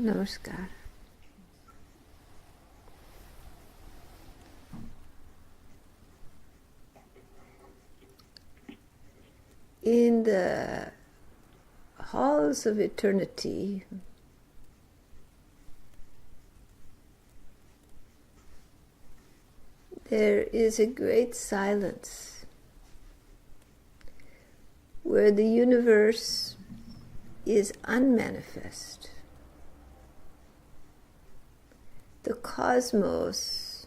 Namaskar. In the halls of eternity, there is a great silence where the universe is unmanifest. The cosmos,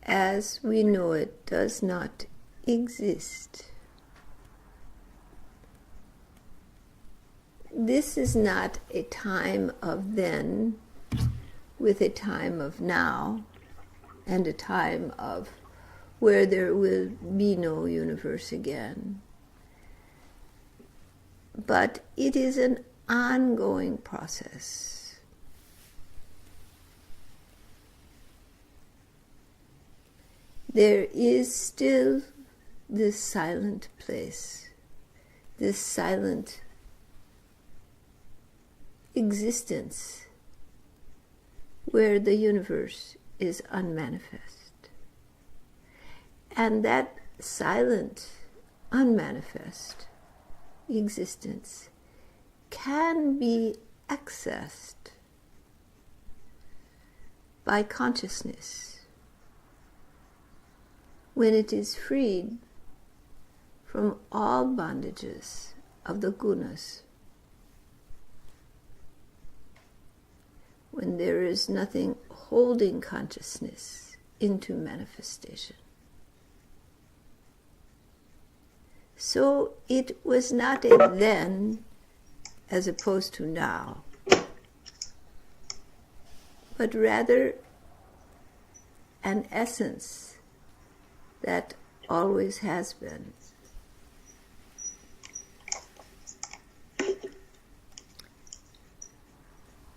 as we know it, does not exist. This is not a time of then with a time of now and a time of where there will be no universe again. But it is an ongoing process. There is still this silent place, this silent existence where the universe is unmanifest. And that silent, unmanifest existence can be accessed by consciousness when it is freed from all bondages of the gunas, when there is nothing holding consciousness into manifestation. So it was not a then as opposed to now, but rather an essence that always has been.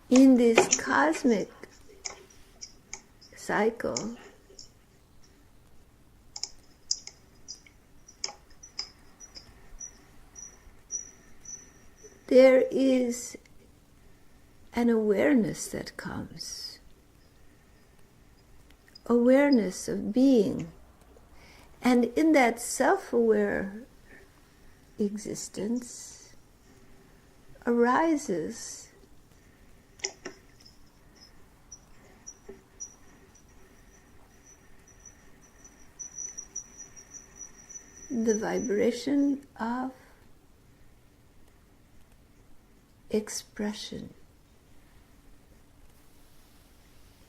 In this cosmic cycle, there is an awareness that comes, awareness of being. And in that self-aware existence arises the vibration of expression.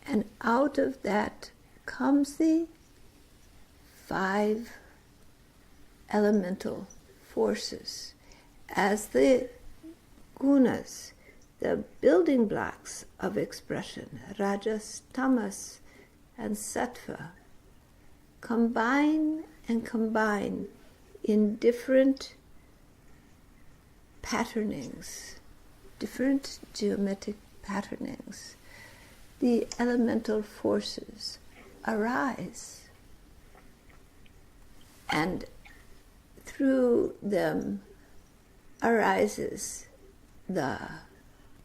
And out of that comes the 5 elemental forces as the gunas, the building blocks of expression, rajas, tamas, and sattva, combine and combine in different patternings, different geometric patternings. The elemental forces arise, and through them arises the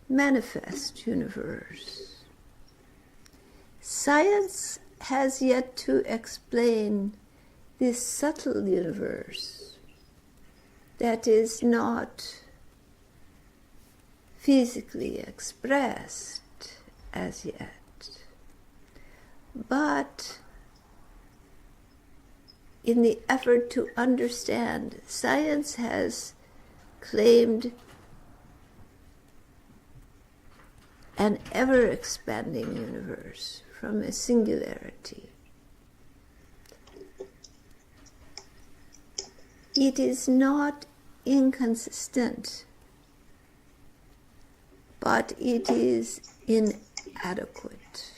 manifest universe. Science has yet to explain this subtle universe that is not physically expressed as yet, but in the effort to understand, science has claimed an ever-expanding universe from a singularity. It is not inconsistent, but it is inadequate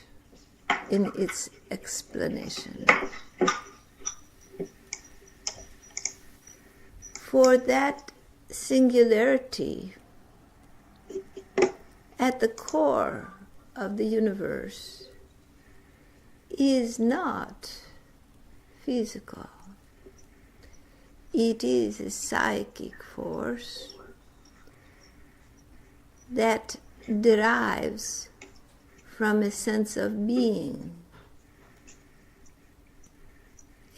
in its explanation. For that singularity at the core of the universe is not physical. It is a psychic force that derives from a sense of being,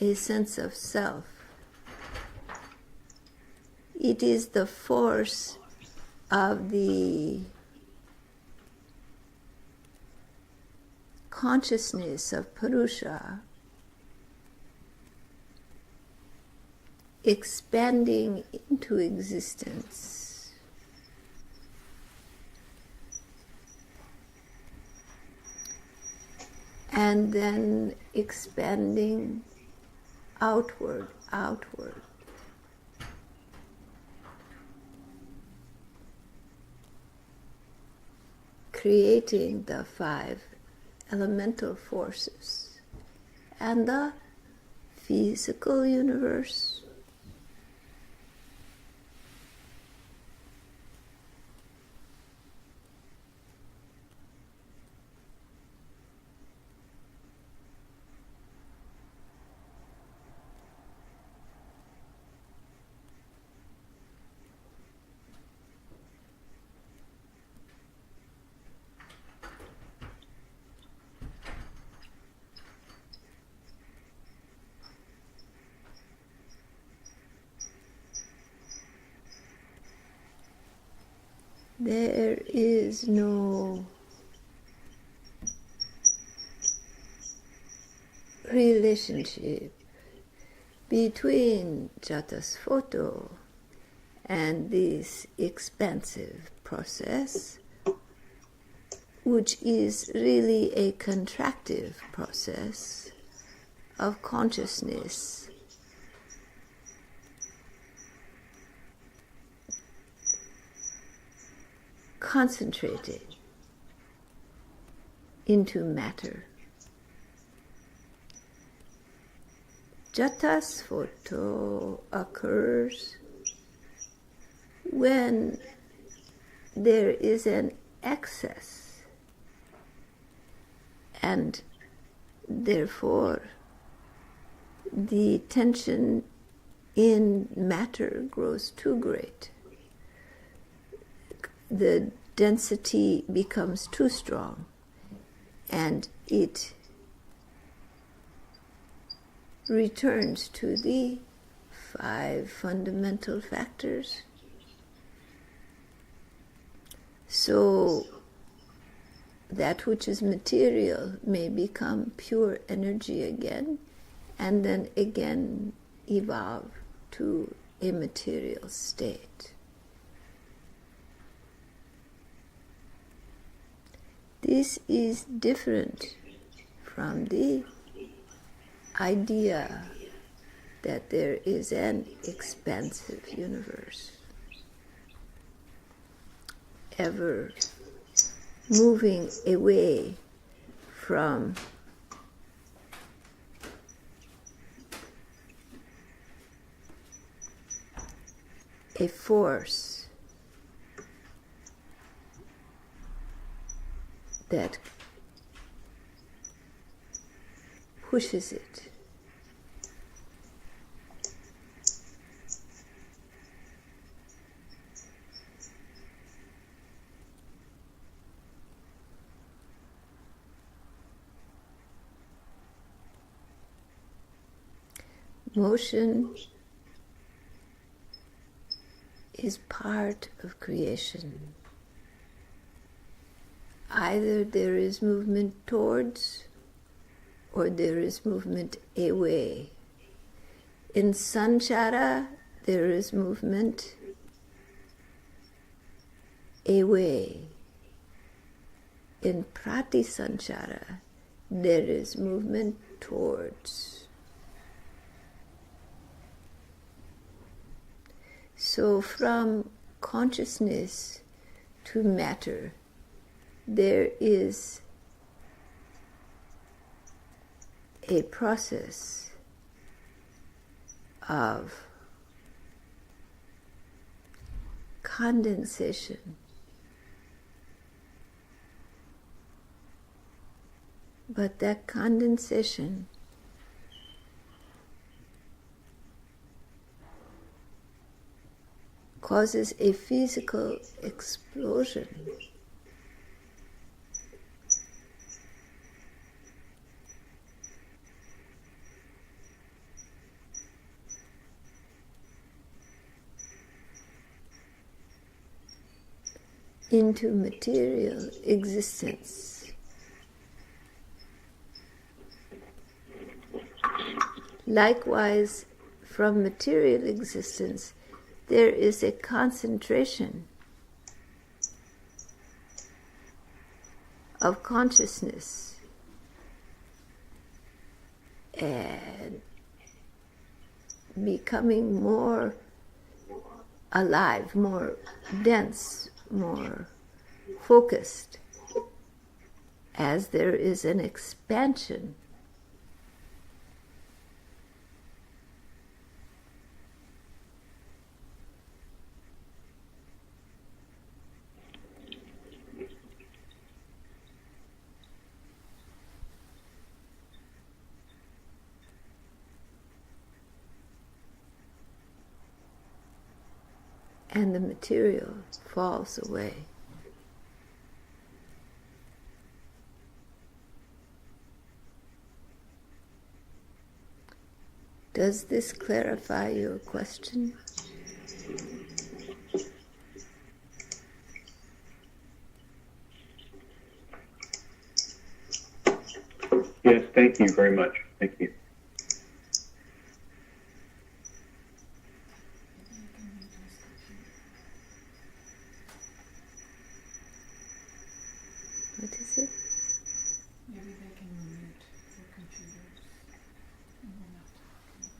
a sense of self. It is the force of the consciousness of Purusha expanding into existence. And then expanding outward. Creating the 5 elemental forces and the physical universe. There is no relationship between Jatasfoto and this expansive process, which is really a contractive process of consciousness concentrated into matter. Jatasfoto occurs when there is an excess, and therefore the tension in matter grows too great. The density becomes too strong, and it returns to the 5 fundamental factors. So that which is material may become pure energy again, and then again evolve to a material state. This is different from the idea that there is an expansive universe, ever moving away from a force that pushes it. Motion is part of creation. Either there is movement towards or there is movement away. In sanchara, there is movement away. In pratisanchara, there is movement towards. So from consciousness to matter, there is a process of condensation. But that condensation causes a physical explosion. Into material existence. Likewise, from material existence, there is a concentration of consciousness and becoming more alive, more dense, more focused, as there is an expansion and the material falls away. Does this clarify your question? Yes, thank you very much. Thank you. What is it? Maybe they can mute their computers and we're not talking.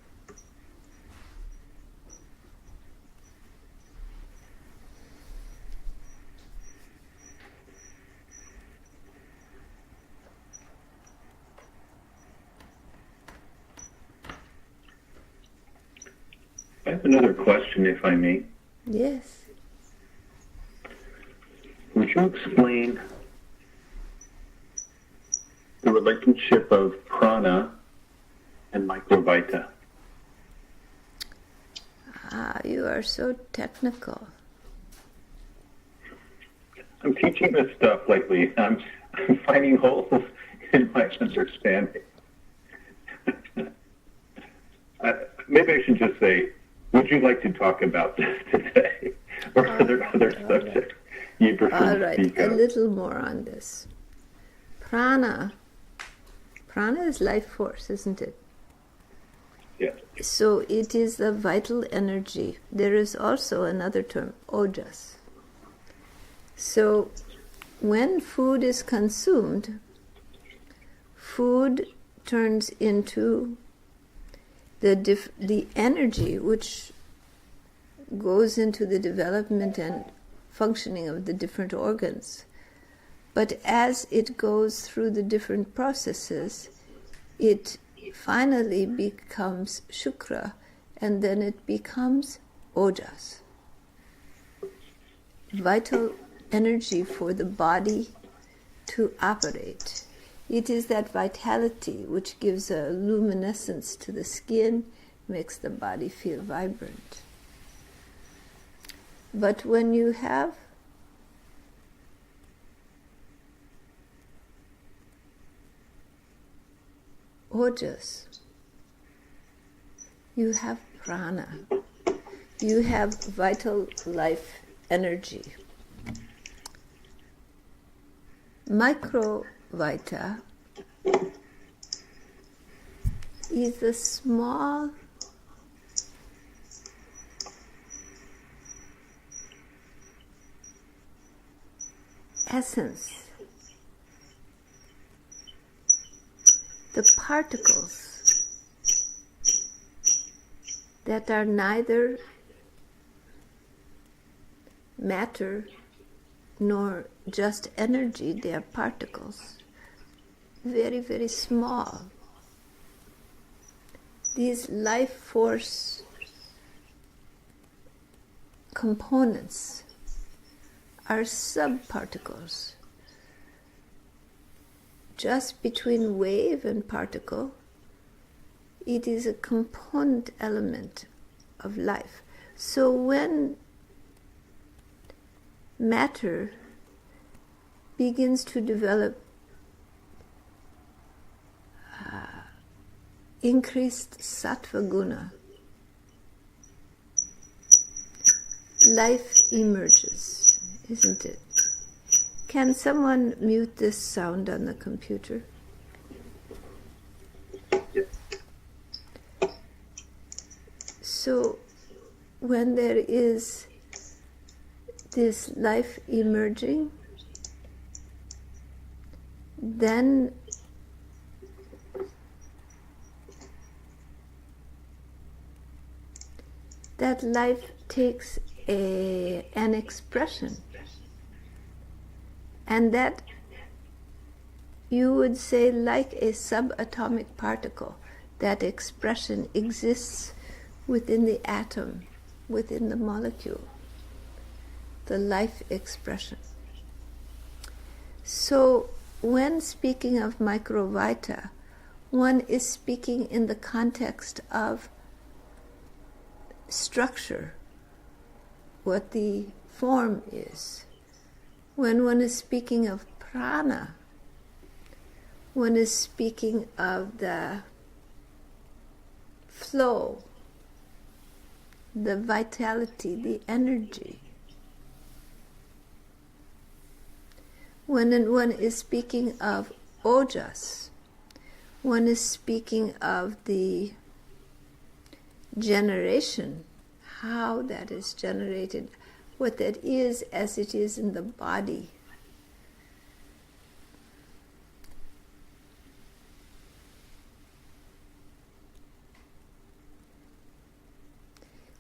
I have another question, if I may. Yes. Would you explain the relationship of prana and microvita? You are so technical. I'm teaching this stuff lately. I'm finding holes in my understanding. Maybe I should just say, would you like to talk about this today? Or are there other subjects you prefer to speak of? A little more on this. Prana is life force, isn't it? Yes. So it is the vital energy. There is also another term, ojas. So when food is consumed, food turns into the energy which goes into the development and functioning of the different organs. But as it goes through the different processes, it finally becomes shukra, and then it becomes ojas. Vital energy for the body to operate. It is that vitality which gives a luminescence to the skin, makes the body feel vibrant. But when you have ojas, you have prana, you have vital life energy. Microvita is a small essence, the particles that are neither matter nor just energy, they are particles, very, very small. These life force components are subparticles. Just between wave and particle, it is a component element of life. So when matter begins to develop increased sattva guna, life emerges, isn't it? Can someone mute this sound on the computer? Yes. So when there is this life emerging, then that life takes an expression, and that you would say like a subatomic particle, that expression exists within the atom, within the molecule, the life expression. So when speaking of microvita, one is speaking in the context of structure, what the form is. When one is speaking of prana, one is speaking of the flow, the vitality, the energy. When one is speaking of ojas, one is speaking of the generation, how that is generated, what that is as it is in the body.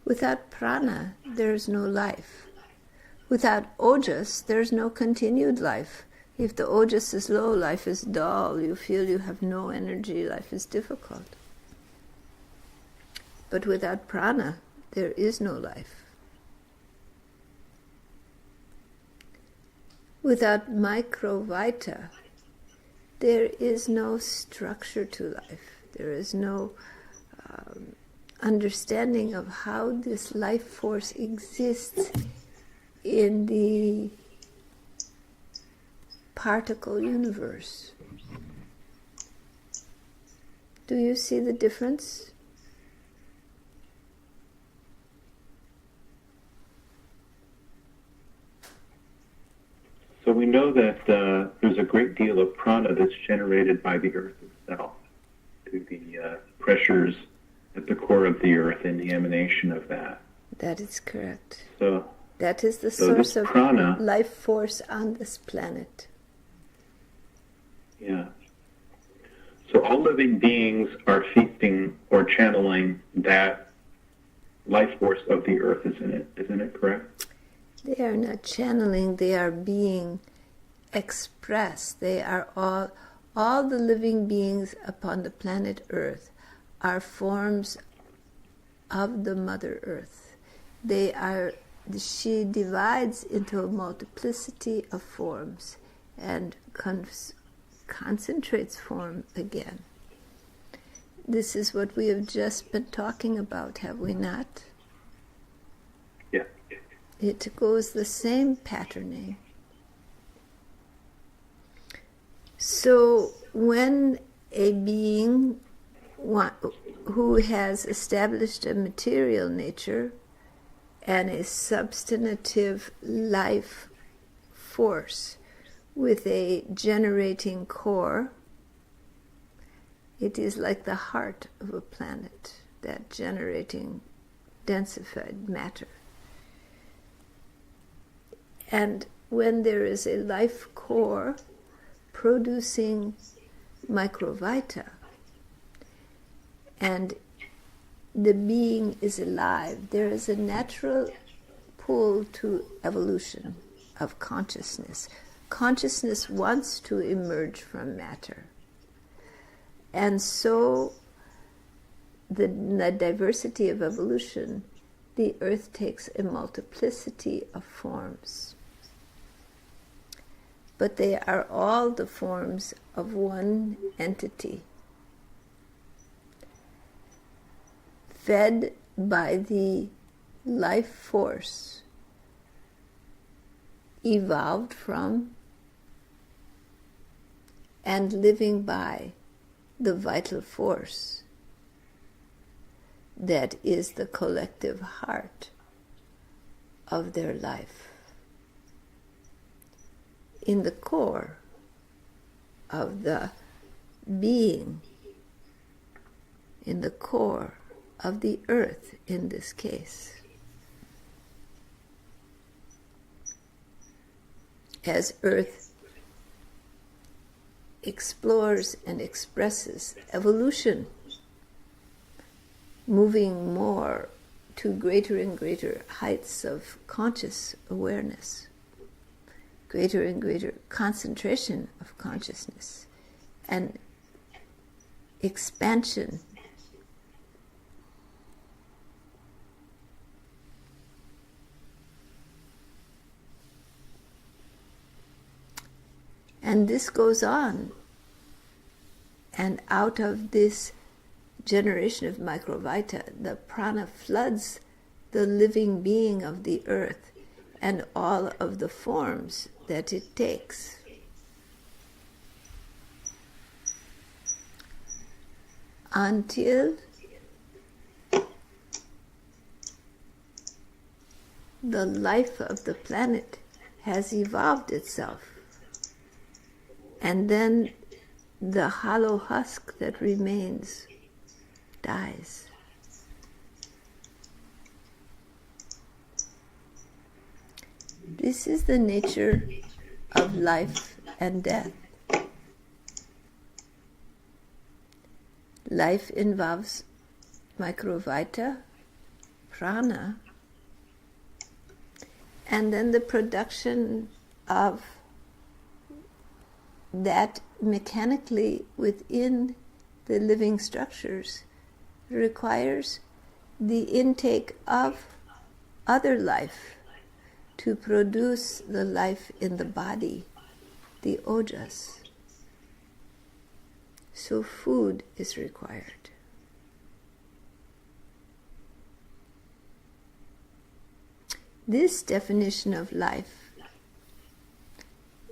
Without prana, there is no life. Without ojas, there is no continued life. If the ojas is low, life is dull. You feel you have no energy, life is difficult. But without prana, there is no life. Without microvita, there is no structure to life. There is no understanding of how this life force exists in the particle universe. Do you see the difference? So we know that there's a great deal of prana that's generated by the earth itself, through the pressures at the core of the earth and the emanation of that. That is correct. So that is the so source this of prana, life force on this planet. Yeah. So all living beings are feasting or channeling that life force of the earth, isn't it correct? They are not channeling, they are being expressed. They are all the living beings upon the planet Earth are forms of the Mother Earth. She divides into a multiplicity of forms and concentrates form again. This is what we have just been talking about, have we not? Yeah. It goes the same patterning. So when a being who has established a material nature and a substantive life force with a generating core, it is like the heart of a planet, that generating densified matter. And when there is a life core producing microvita, and the being is alive, there is a natural pull to evolution of consciousness. Consciousness wants to emerge from matter. And so the diversity of evolution, the earth takes a multiplicity of forms. But they are all the forms of one entity, fed by the life force evolved from and living by the vital force that is the collective heart of their life. In the core of the being, in the core of the earth in this case. As earth explores and expresses evolution, moving more to greater and greater heights of conscious awareness, greater and greater concentration of consciousness, and expansion and this goes on, and out of this generation of microvita, the prana floods the living being of the earth and all of the forms that it takes. Until the life of the planet has evolved itself, and then the hollow husk that remains dies. This is the nature of life and death. Life involves microvita, prana, and then the production of that mechanically within the living structures requires the intake of other life to produce the life in the body, the ojas. So food is required. This definition of life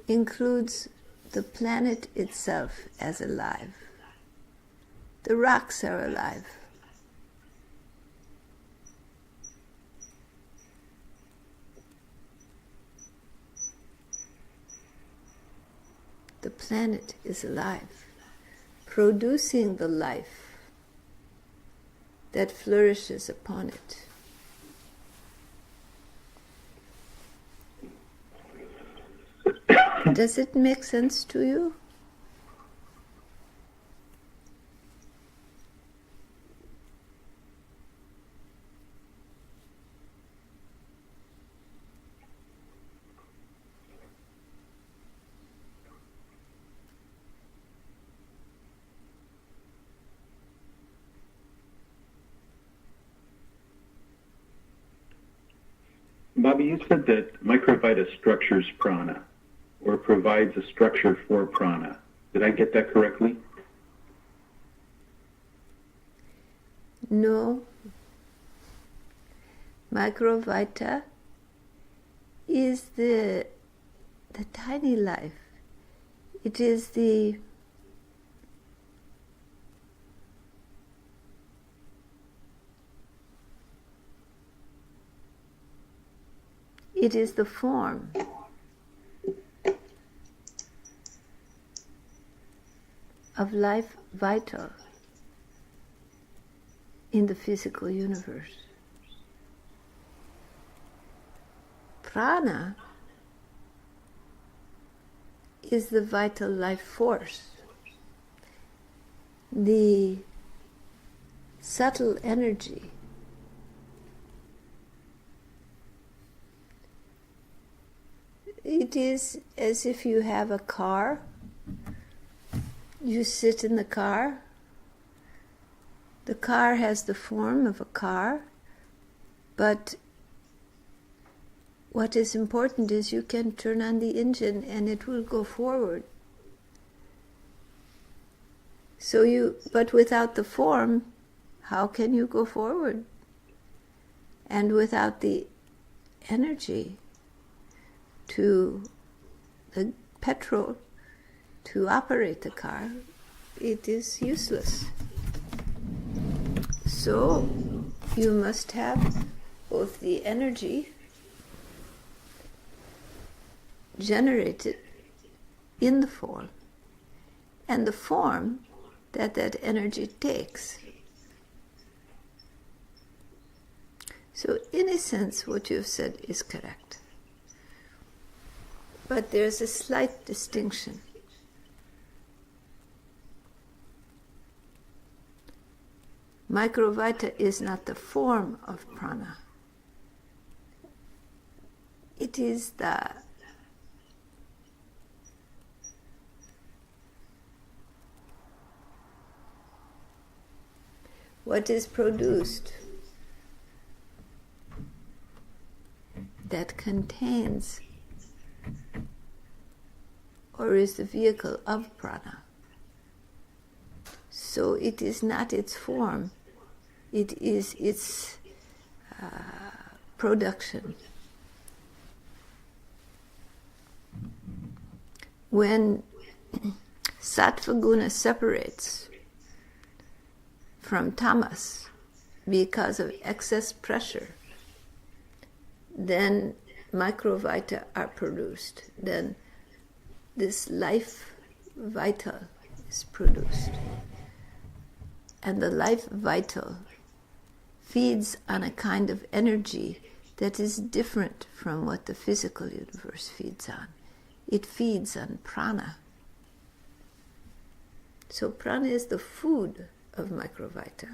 includes the planet itself as alive. The rocks are alive. The planet is alive, producing the life that flourishes upon it. Does it make sense to you? Bobby, you said that microvita structures prana, or provides a structure for prana. Did I get that correctly? No. Microvita is the tiny life. It is the form of life vital in the physical universe. Prana is the vital life force, the subtle energy It is as if you have a car. You sit in the car. The car has the form of a car, but what is important is you can turn on the engine and it will go forward. But without the form, how can you go forward? And without the energy to the petrol to operate the car, it is useless. So you must have both the energy generated in the form and the form that that energy takes. So in a sense, what you've said is correct. But there's a slight distinction. Microvita is not the form of prana. It is the what is produced that contains or is the vehicle of prana. So it is not its form, it is its production. When sattva guna separates from tamas because of excess pressure, then microvita are produced. Then this life vital is produced. And the life vital feeds on a kind of energy that is different from what the physical universe feeds on. It feeds on prana. So prana is the food of microvita.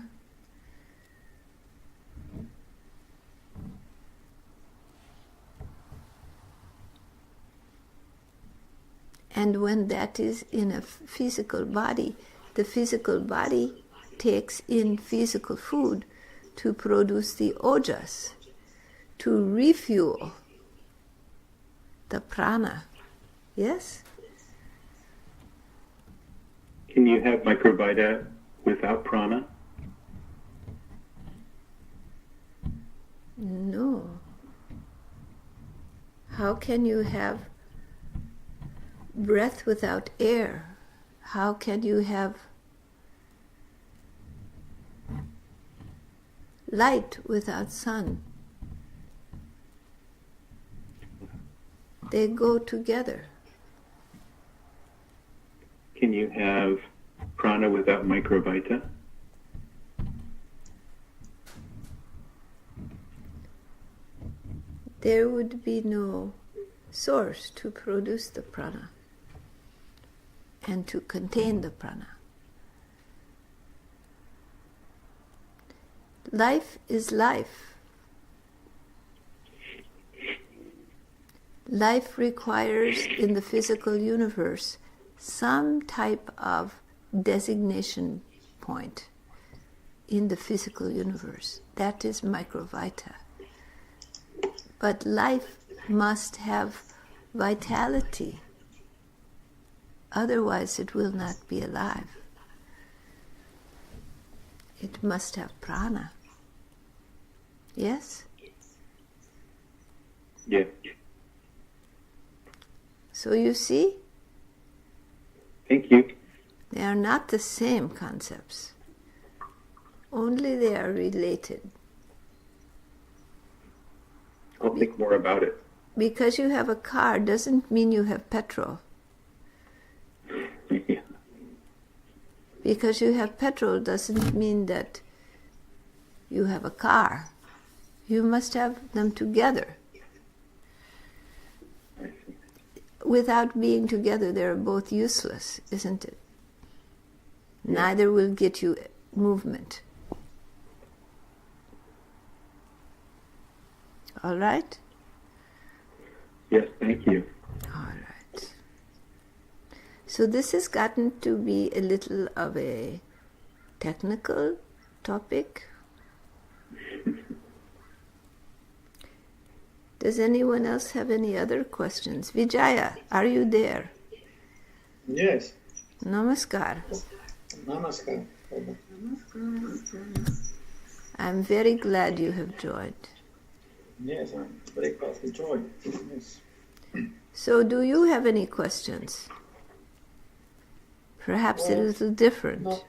And when that is in a physical body, the physical body takes in physical food to produce the ojas, to refuel the prana. Yes? Can you have microvita without prana? No. How can you have breath without air? How can you have light without sun? They go together. Can you have prana without microvita? There would be no source to produce the prana and to contain the prana. Life is life. Life requires in the physical universe some type of designation point in the physical universe. That is microvita. But life must have vitality. Otherwise it will not be alive. It must have prana. Yes? Yeah. So you see? Thank you. They are not the same concepts. Only they are related. I'll think more about it. Because you have a car doesn't mean you have petrol. Yeah. Because you have petrol doesn't mean that you have a car. You must have them together. I see. Without being together, they're both useless, isn't it? Neither will get you movement. All right? Yes, thank you. All right. So this has gotten to be a little of a technical topic. Does anyone else have any other questions? Vijaya, are you there? Yes. Namaskar. Namaskar. I'm very glad you have joined. Yes, I'm very glad to join. Yes. So do you have any questions? Perhaps a Well, little different. not,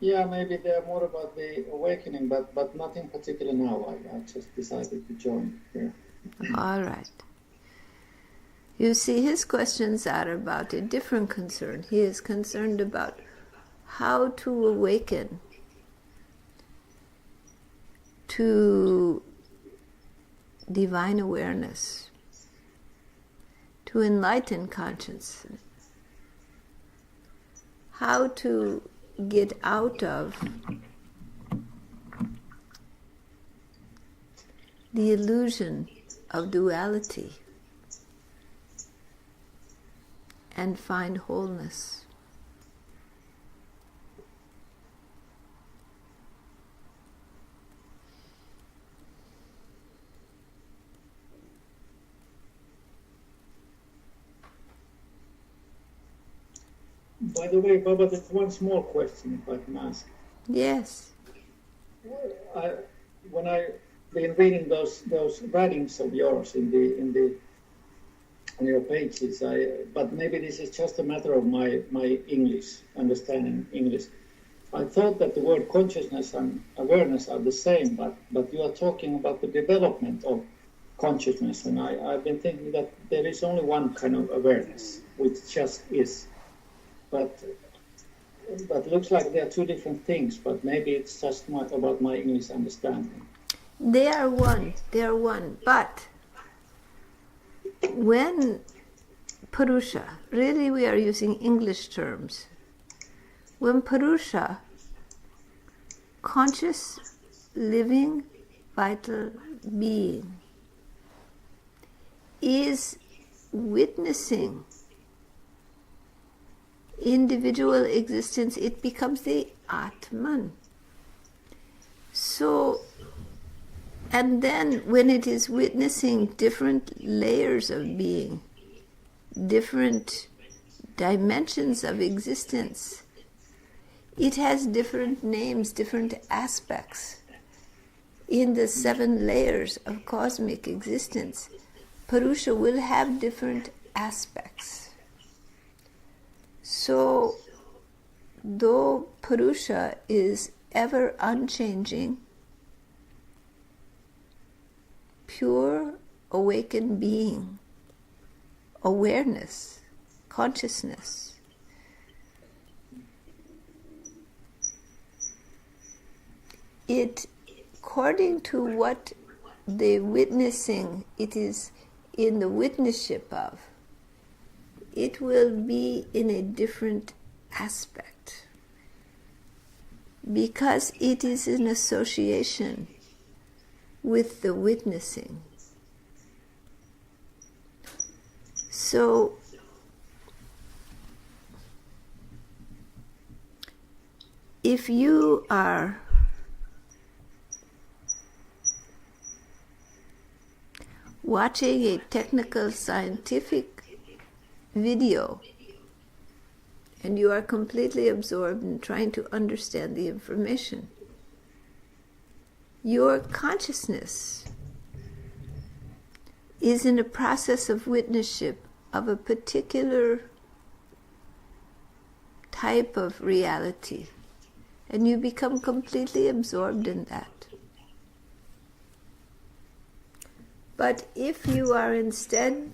yeah, maybe they're more about the awakening, but nothing particular now. I just decided to join here. All right. You see, his questions are about a different concern. He is concerned about how to awaken to divine awareness, to enlighten consciousness, how to get out of the illusion of duality and find wholeness. By the way, Baba, there's one small question, if I can ask. Yes. When I've been reading those writings of yours on your pages, but maybe this is just a matter of my English, understanding English. I thought that the word consciousness and awareness are the same, but you are talking about the development of consciousness, and I've been thinking that there is only one kind of awareness, which just is. But looks like they are two different things, but maybe it's just about my English understanding. They are one. But when Purusha, really we are using English terms, when Purusha, conscious, living, vital being, is witnessing individual existence, it becomes the Atman. So, and then when it is witnessing different layers of being, different dimensions of existence, it has different names, different aspects. In the 7 layers of cosmic existence, Purusha will have different aspects. So, though Purusha is ever unchanging, pure awakened being, awareness, consciousness, it, according to what the witnessing it is in the witnesship of, it will be in a different aspect because it is in association with the witnessing. So, if you are watching a technical scientific video and you are completely absorbed in trying to understand the information, your consciousness is in a process of witnessship of a particular type of reality, and you become completely absorbed in that. But if you are instead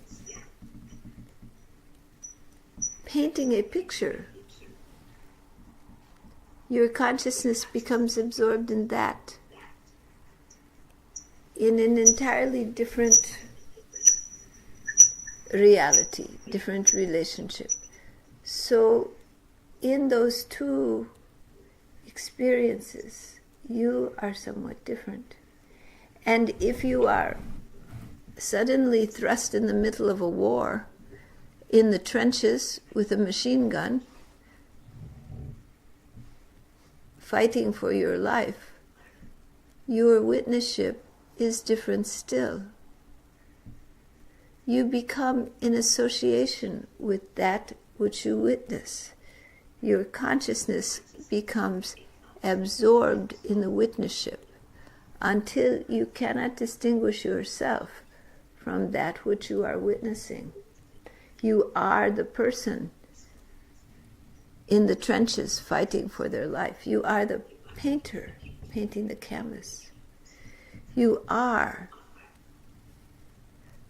painting a picture, your consciousness becomes absorbed in that, in an entirely different reality, different relationship. So in those two experiences, you are somewhat different. And if you are suddenly thrust in the middle of a war, in the trenches with a machine gun, fighting for your life, your witnessship is different still. You become in association with that which you witness. Your consciousness becomes absorbed in the witnessship until you cannot distinguish yourself from that which you are witnessing. You are the person in the trenches fighting for their life. You are the painter painting the canvas. You are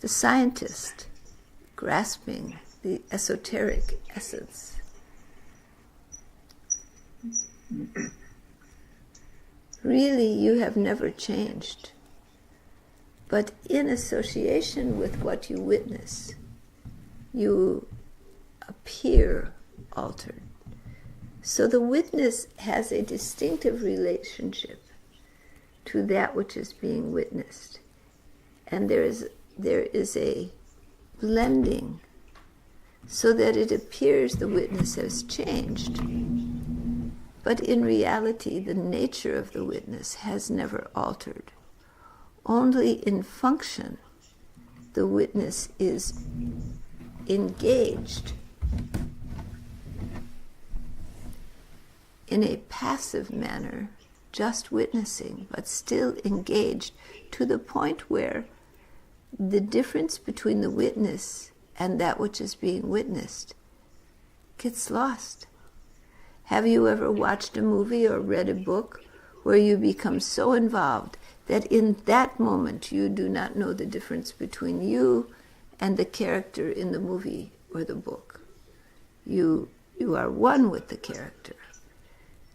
the scientist grasping the esoteric essence. Really, you have never changed. But in association with what you witness, you appear altered. So the witness has a distinctive relationship to that which is being witnessed. And there is a blending so that it appears the witness has changed. But in reality, the nature of the witness has never altered. Only in function, the witness is engaged in a passive manner, just witnessing, but still engaged to the point where the difference between the witness and that which is being witnessed gets lost. Have you ever watched a movie or read a book where you become so involved that in that moment you do not know the difference between you and the character in the movie or the book? You are one with the character.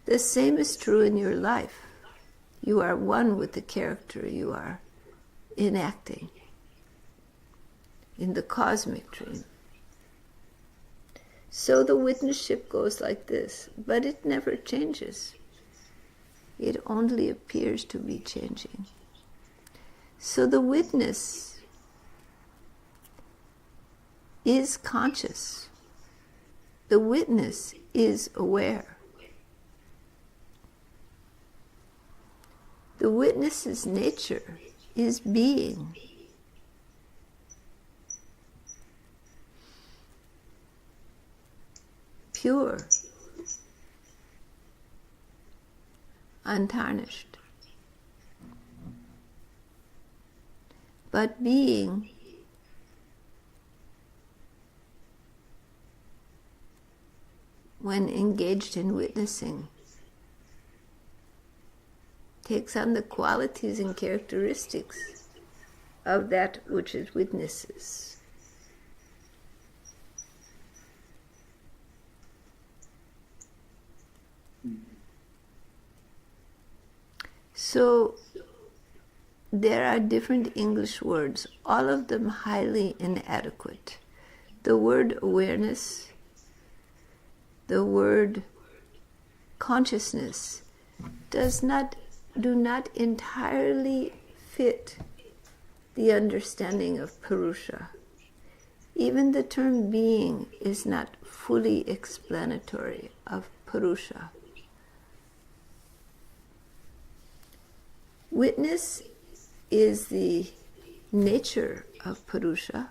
The same is true in your life. You are one with the character you are enacting in the cosmic dream. So the witnesship goes like this, but it never changes. It only appears to be changing. So the witness is conscious. The witness is aware. The witness's nature is being. Pure, untarnished. But being when engaged in witnessing takes on the qualities and characteristics of that which it witnesses. So there are different English words, all of them highly inadequate. The word awareness, the word consciousness do not entirely fit the understanding of Purusha. Even the term being is not fully explanatory of Purusha. Witness is the nature of Purusha,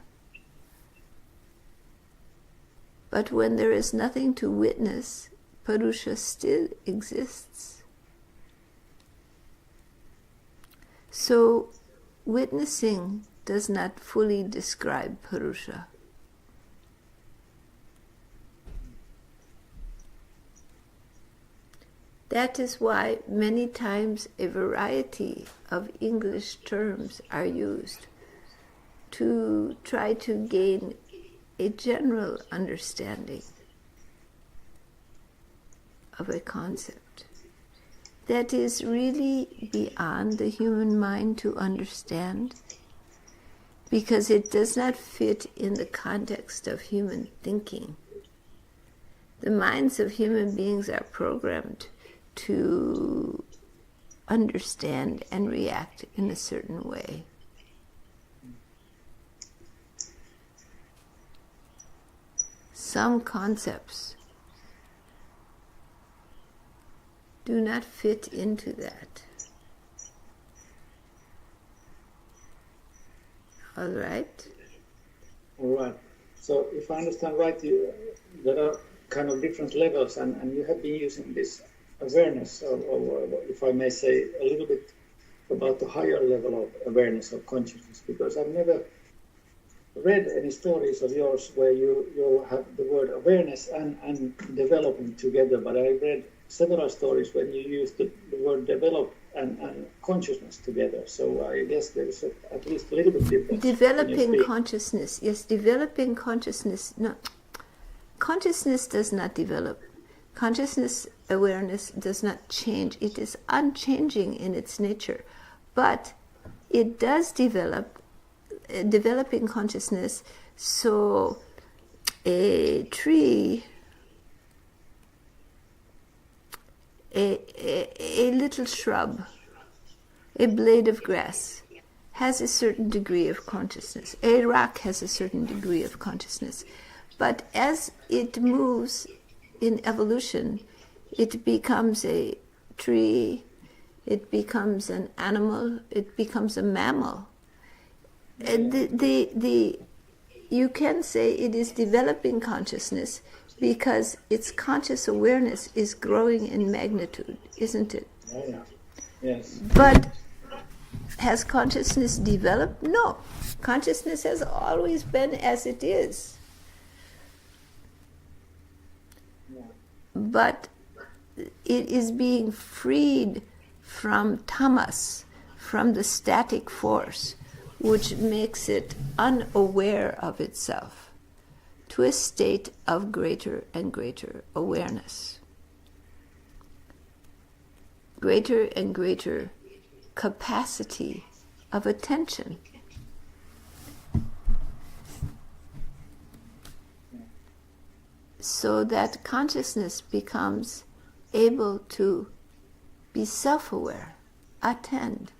but when there is nothing to witness, Purusha still exists. So, witnessing does not fully describe Purusha. That is why many times a variety of English terms are used to try to gain a general understanding of a concept that is really beyond the human mind to understand, because it does not fit in the context of human thinking. The minds of human beings are programmed to understand and react in a certain way. Some concepts do not fit into that. All right? All right. So if I understand right, there are kind of different levels, and you have been using this awareness, or if I may say, a little bit about the higher level of awareness of consciousness, because I've never read any stories of yours where you have the word awareness and developing together, but I read several stories when you use the word develop and consciousness together. So I guess there is at least a little bit difference. Developing consciousness, yes, developing consciousness. No, consciousness does not develop. Consciousness awareness does not change. It is unchanging in its nature, but it does develop. Developing consciousness. So a tree, a little shrub, a blade of grass has a certain degree of consciousness. A rock has a certain degree of consciousness. But as it moves in evolution, it becomes a tree, it becomes an animal, it becomes a mammal. You can say it is developing consciousness because its conscious awareness is growing in magnitude, isn't it? Oh, yeah. Yes. But has consciousness developed? No. Consciousness has always been as it is. Yeah. But it is being freed from tamas, from the static force, which makes it unaware of itself, to a state of greater and greater awareness. Greater and greater capacity of attention. So that consciousness becomes able to be self-aware, attend.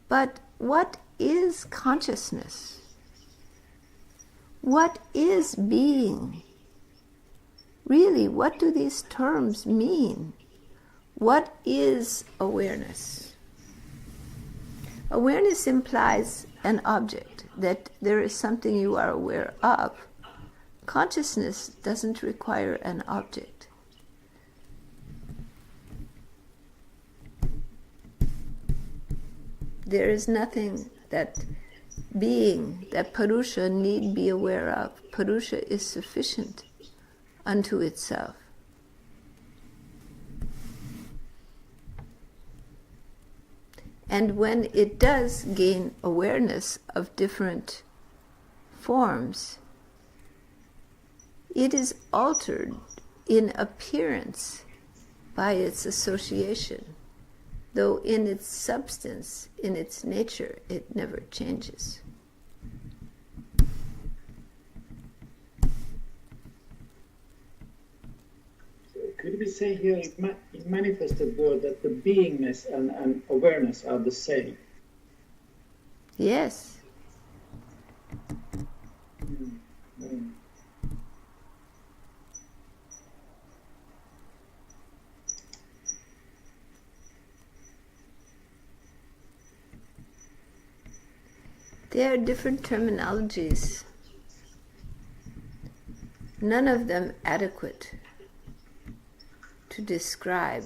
But what is consciousness? What is being? Really, what do these terms mean? What is awareness? Awareness implies an object, that there is something you are aware of. Consciousness doesn't require an object. There is nothing that being, that Purusha need be aware of. Purusha is sufficient unto itself. And when it does gain awareness of different forms, it is altered in appearance by its association, though in its substance, in its nature, it never changes. Could we say here in manifested word that the beingness and awareness are the same? Yes. There are different terminologies, none of them adequate to describe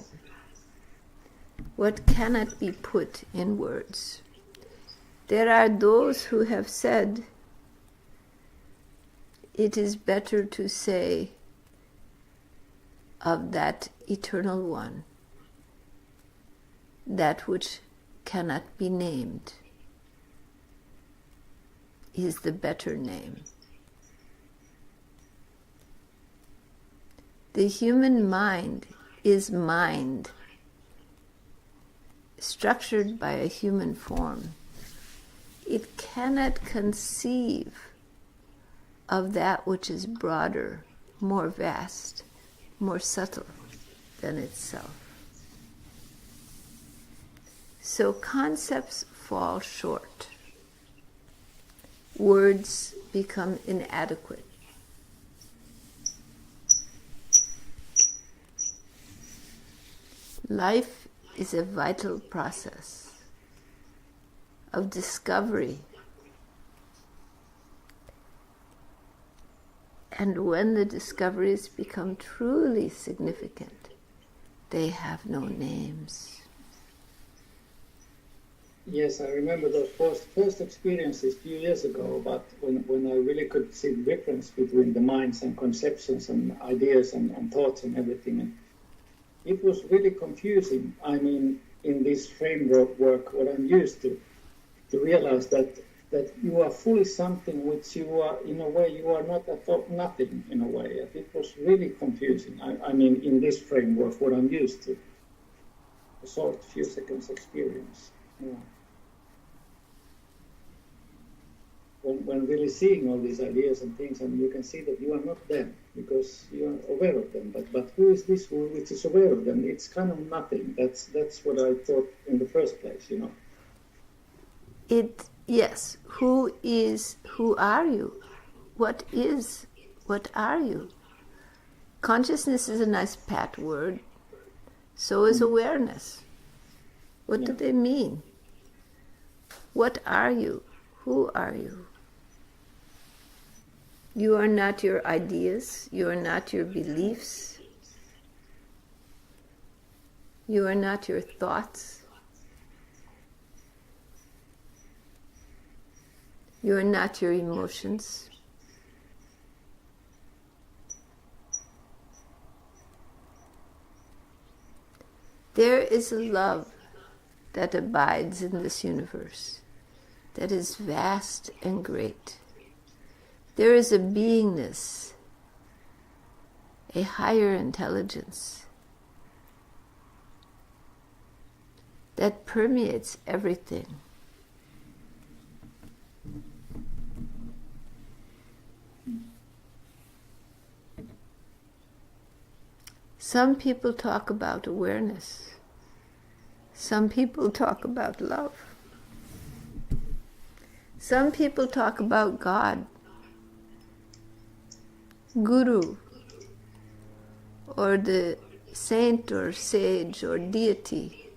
what cannot be put in words. There are those who have said it is better to say of that eternal one, that which cannot be named is the better name. The human mind is mind, structured by a human form. It cannot conceive of that which is broader, more vast, more subtle than itself. So concepts fall short. Words become inadequate. Life is a vital process of discovery. And when the discoveries become truly significant, they have no names. Yes, I remember those first experiences a few years ago, but when I really could see the difference between the minds and conceptions and ideas and thoughts and everything. And it was really confusing. I mean, in this framework work, what I'm used to realize that you are fully something which you are, in a way, you are not at all, nothing, in a way. It was really confusing. I mean, in this framework, what I'm used to. A short few seconds experience. Yeah. When really seeing all these ideas and things, and you can see that you are not them because you are aware of them. But who is this which is aware of them? It's kind of nothing. That's what I thought in the first place, you know. Yes. Who are you? What are you? Consciousness is a nice pat word. So is awareness. What do they mean? What are you? Who are you? You are not your ideas. You are not your beliefs. You are not your thoughts. You are not your emotions. There is a love that abides in this universe that is vast and great. There is a beingness, a higher intelligence that permeates everything. Some people talk about awareness. Some people talk about love. Some people talk about God, Guru, or the saint or sage or deity.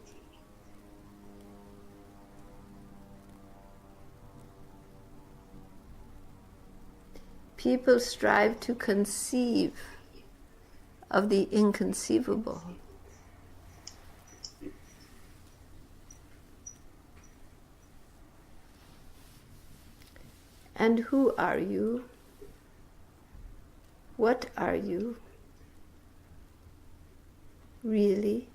People strive to conceive of the inconceivable. And who are you? What are you? Really?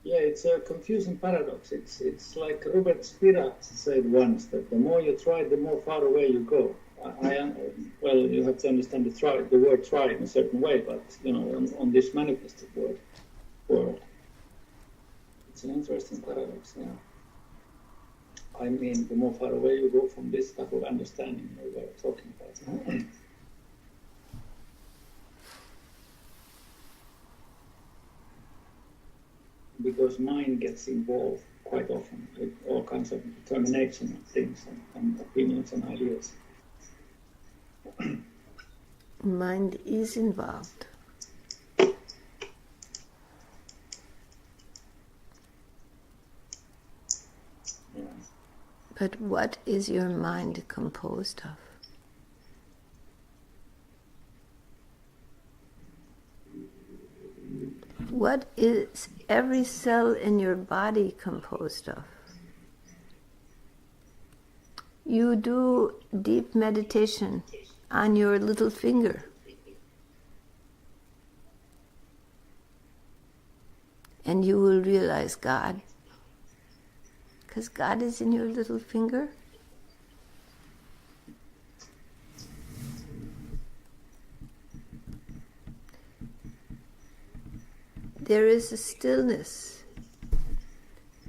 Yeah, it's a confusing paradox. It's like Robert Spira said once, that the more you try, the more far away you go. Well, you have to understand the word try in a certain way, but you know, on this manifested world, it's an interesting paradox. Yeah, I mean, the more far away you go from this type of understanding we were talking about. Because mind gets involved quite often with all kinds of determination of things and opinions and ideas. Mind is involved. Yeah. But what is your mind composed of? What is every cell in your body composed of? You do deep meditation on your little finger. And you will realize God. Because God is in your little finger. There is a stillness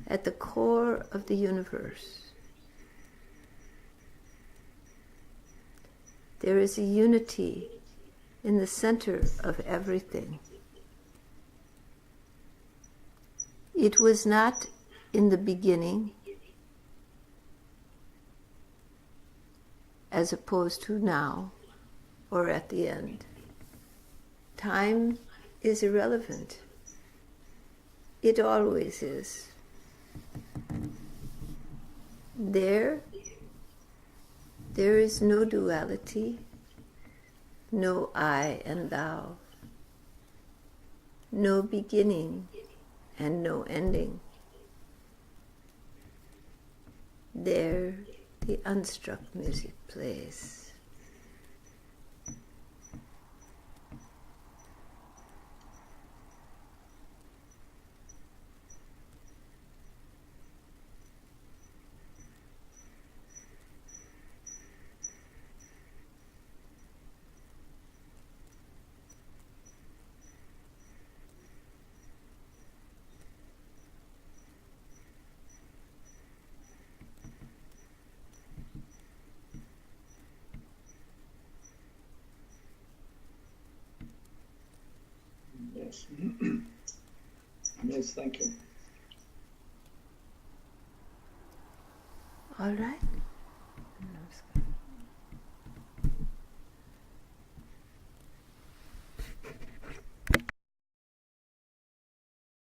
at the core of the universe. There is a unity in the center of everything. It was not in the beginning, as opposed to now or at the end. Time is irrelevant. It always is. There There is no duality, no I and thou, no beginning and no ending. There the unstruck music plays. Yes. Yes, thank you. All right.